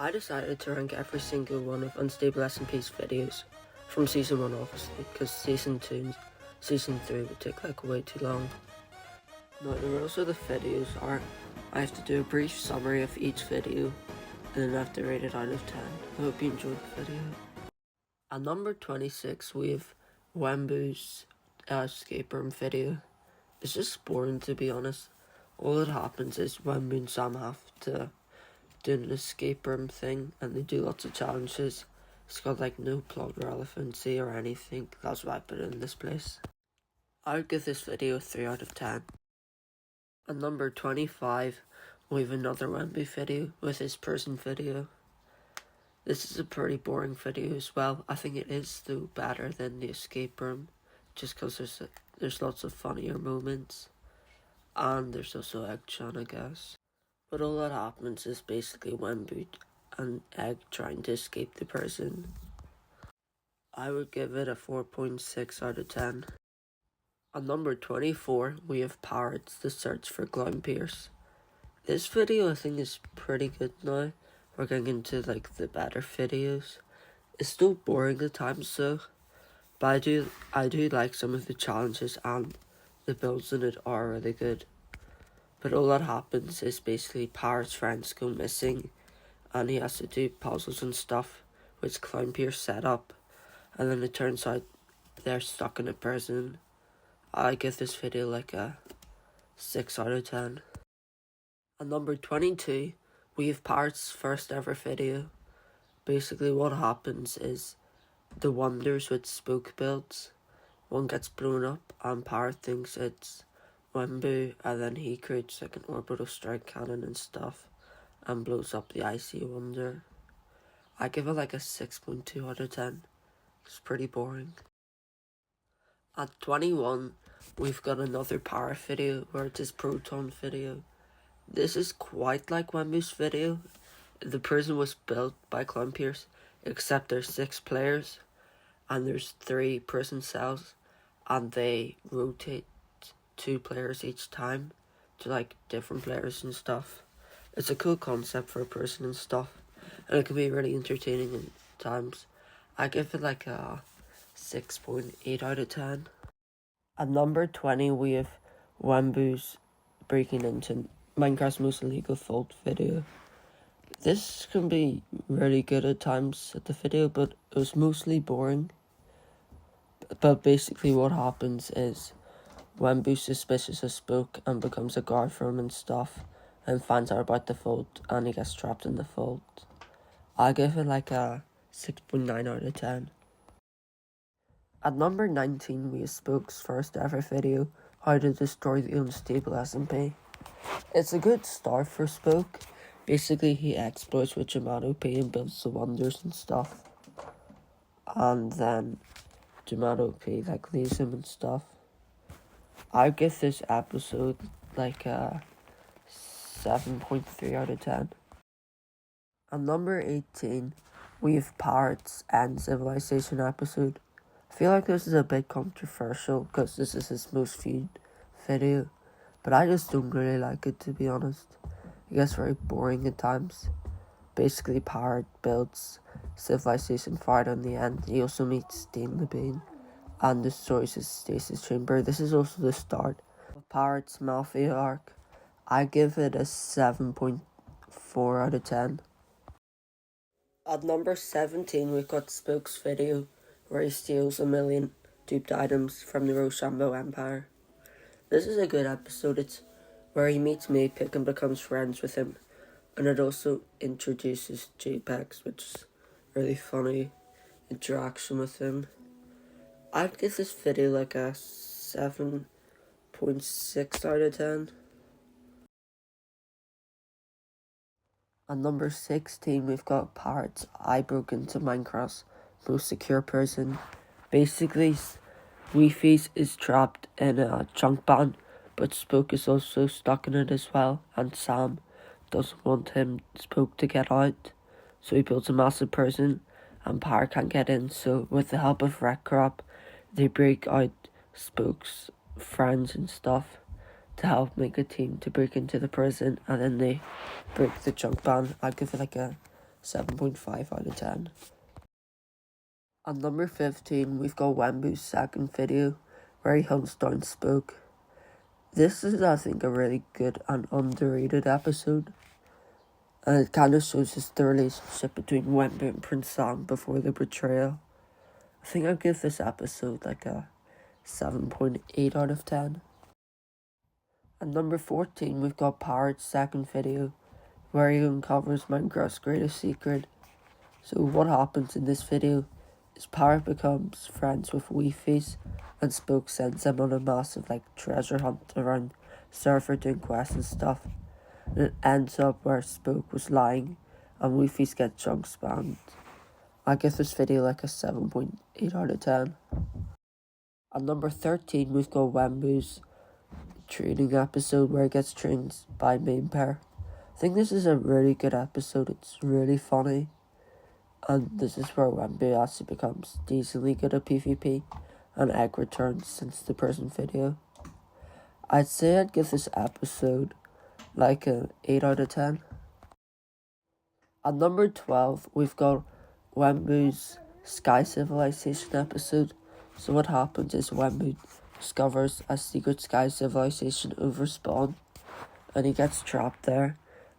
I decided to rank every single one of Unstable SMP's videos from Season 1 obviously, because Season 2 and Season 3 would take way too long. Now the rules of the videos are, I have to do a brief summary of each video and then I have to rate it out of 10. I hope you enjoyed the video. At number 26 we have Wembu's escape room video. It's just boring, to be honest. All that happens is Wembu and Sam have to do an escape room thing and they do lots of challenges. It's got no plot relevancy or anything. That's why I put it in this place. I would give this video a 3 out of 10. At number 25 we have another Wembu video with his prison video. This is a pretty boring video as well. I think it is though better than the escape room, just because there's lots of funnier moments, and there's also Egg-chan, I guess. But all that happens is basically Wembu and Egg trying to escape the prison. I would give it a 4.6 out of 10. At number 24 we have Parrots, the search for Clownpierce. This video I think is pretty good now. We're getting into the better videos. It's still boring at times though, but I do like some of the challenges and the builds in it are really good. But all that happens is basically Parrot's friends go missing and he has to do puzzles and stuff which Clownpierce set up, and then it turns out they're stuck in a prison. I give this video a 6 out of 10. At number 22 we have Parrot's first ever video. Basically what happens is the Wonders with Spook builds. One gets blown up and Parrot thinks it's Wembu, and then he creates an orbital strike cannon and stuff and blows up the Icy Wonder. I give it a 6.2 out of 10. It's pretty boring. At 21 we've got another Parrot video where it's his Proton video. This is quite like Wembu's video. The prison was built by Clownpierce, except there's 6 players and there's 3 prison cells, and they rotate 2 players each time to different players and stuff. It's a cool concept for a prison and stuff, and it can be really entertaining at times. I give it a 6.8 out of 10. At number 20 we have Wembu's breaking into Minecraft's most illegal vault video. This can be really good at times at the video, but it was mostly boring. But basically what happens is Wembu's suspicious of Spook and becomes a guard for him and stuff, and finds out about the vault and he gets trapped in the vault. I give it a 6.9 out of 10. At number 19 we have Spook's first ever video, How to Destroy the Unstable SMP. It's a good start for Spook. Basically he exploits with Jamato P and builds the Wonders and stuff, and then Jamato P leaves him and stuff. I give this episode a 7.3 out of 10. At number 18 we have Parrot's End Civilization episode. I feel like this is a bit controversial because this is his most viewed video, but I just don't really like it, to be honest. It gets very boring at times. Basically Parrot builds Civilization 5 in the end. He also meets Dean the Bean and destroys his stasis chamber. This is also the start of Parrot's Mafia arc. I give it a 7.4 out of 10. At number 17 we've got Spook's video where he steals 1 million duped items from the Rochambeau Empire. This is a good episode. It's where he meets Maypick and becomes friends with him, and it also introduces JPEGs, which is really funny interaction with him. I'd give this video a 7.6 out of 10. At number 16 we've got Parrot's I Broke Into Minecraft's most secure prison. Basically Weefies is trapped in a chunk ban, but Spook is also stuck in it as well, and Sam doesn't want Spook to get out, so he builds a massive prison and Parrot can't get in. So with the help of Wreckcrop they break out Spook's friends and stuff to help make a team to break into the prison, and then they break the chunk ban. I'd give it a 7.5 out of 10. At number 15, we've got Wembu's second video, where he hunts down Spook. This is, I think, a really good and underrated episode. And it kind of shows us the relationship between Wembu and Prince Sam before the betrayal. I think I'd give this episode like a 7.8 out of 10. At number 14, we've got Parrot's second video, where he uncovers Minecraft's greatest secret. So what happens in this video is Parrot becomes friends with Weefies, and Spook sends him on a massive treasure hunt around Surfer doing quests and stuff. And it ends up where Spook was lying and Weefies get chunk spammed. I give this video like a 7.8 out of 10. At number 13, we've got Wembu's training episode, where he gets trained by Main Pair. I think this is a really good episode. It's really funny. And this is where Wembu actually becomes decently good at PvP, and Egg returns since the present video. I'd say I'd give this episode like an 8 out of 10. At number 12, we've got Wembu's Sky Civilization episode. So what happens is Wembu discovers a secret sky civilization over Spawn, and he gets trapped there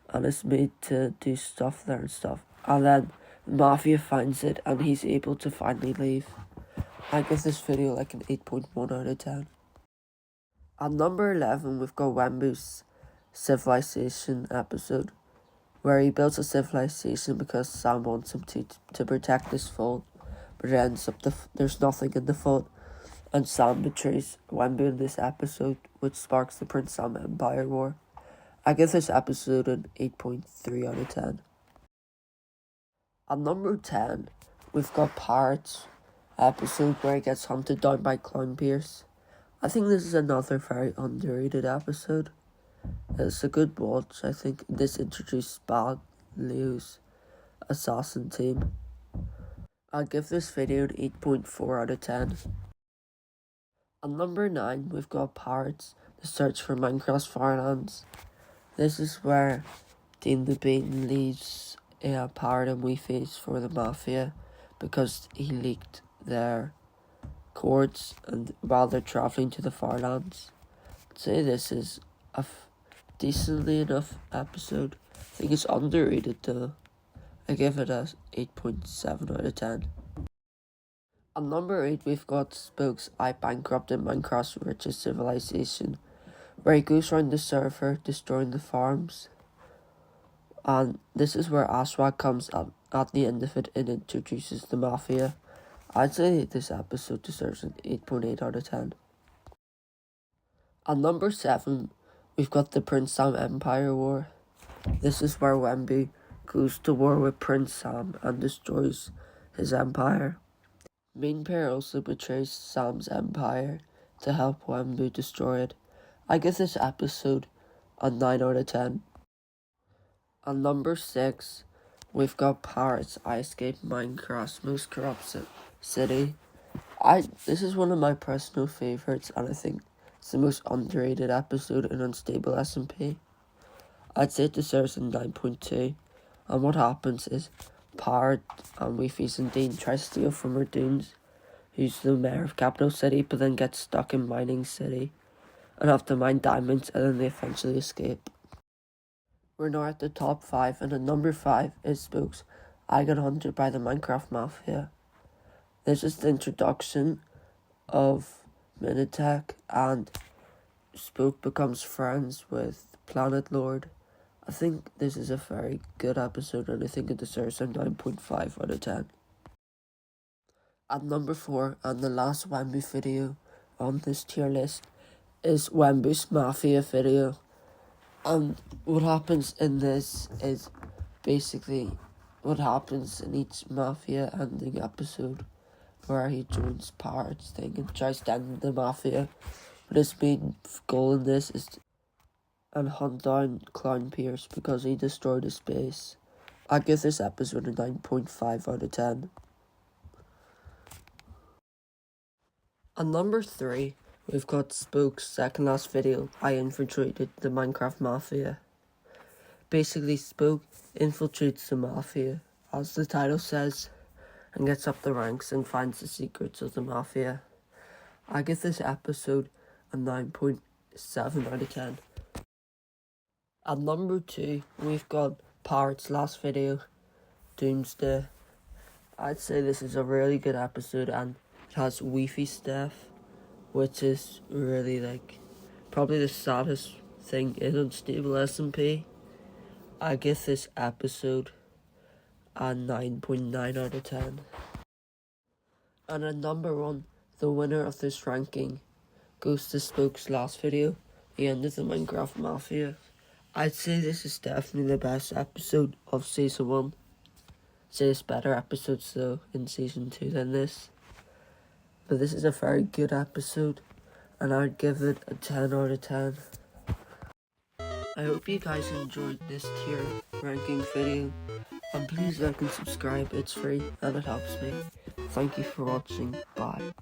and is made to do stuff there and stuff. And then the Mafia finds it and he's able to finally leave. I give this video like an 8.1 out of 10. At number 11, we've got Wembu's Civilization episode, where he builds a civilization because Sam wants him to protect this vault, but it ends up there's nothing in the vault, and Sam betrays Wembu in this episode, which sparks the Prince Sam Empire War. I give this episode an 8.3 out of 10. At number 10, we've got Parrot's episode, where he gets hunted down by Clown Pierce. I think this is another very underrated episode. It's a good watch. I think this introduced Bad Leo's assassin team. I'll give this video an 8.4 out of 10. At number 9, we've got Parrot's The Search for Minecraft's Firelands. This is where Dean the Bean leaves Parrot and Weefies for the Mafia because he leaked their codes and while they're travelling to the Firelands. I'd say this is a decently enough episode. I think it's underrated though. I give it a 8.7 out of 10. At number 8, we've got Spook's I Bankrupted Minecraft's Richest Civilization, where he goes around the server destroying the farms. And this is where Aswad comes at the end of it and introduces the Mafia. I'd say this episode deserves an 8.8 out of 10. At number 7, we've got the Prince Sam Empire War. This is where Wembu goes to war with Prince Sam and destroys his empire. Main Pair also betrays Sam's empire to help Wembu destroy it. I give this episode a 9 out of 10. At number 6, we've got Parrot's I Escaped Minecraft's Most Corrupt City. This is one of my personal favourites, and I think it's the most underrated episode in Unstable SMP. I'd say it deserves a 9.2. And what happens is Parrot and Weefies and Dean try to steal from Radoons, who's the mayor of Capital City, but then get stuck in Mining City and have to mine diamonds, and then they eventually escape. We're now at the top 5, and at number 5 is Spook's I Got Hunted by the Minecraft Mafia. This is the introduction of Minitech, and Spook becomes friends with Planet Lord. I think this is a very good episode, and I think it deserves a 9.5 out of 10. At number 4, and the last Wembu video on this tier list, is Wembu's Mafia video. And what happens in this is basically what happens in each Mafia ending episode, where he joins Parrot's thing and tries to end the Mafia. But his main goal in this is to hunt down Clown Pierce because he destroyed his base. I give this episode a 9.5 out of 10. At number 3, we've got Spook's second last video, I Infiltrated the Minecraft Mafia. Basically, Spook infiltrates the Mafia as the title says, and gets up the ranks and finds the secrets of the Mafia. I give this episode a 9.7 out of 10. At number 2, we've got Pirate's last video, Doomsday. I'd say this is a really good episode, and it has Weefy stuff, which is really probably the saddest thing in Unstable SMP. I give this episode a 9.9 out of 10. And at number 1, the winner of this ranking goes to Spoke's last video, the end of the Minecraft Mafia. I'd say this is definitely the best episode of Season 1. I'd say there's better episodes though in Season 2 than this. But this is a very good episode, and I'd give it a 10 out of 10. I hope you guys enjoyed this tier ranking video, and please like and subscribe, it's free and it helps me. Thank you for watching, bye.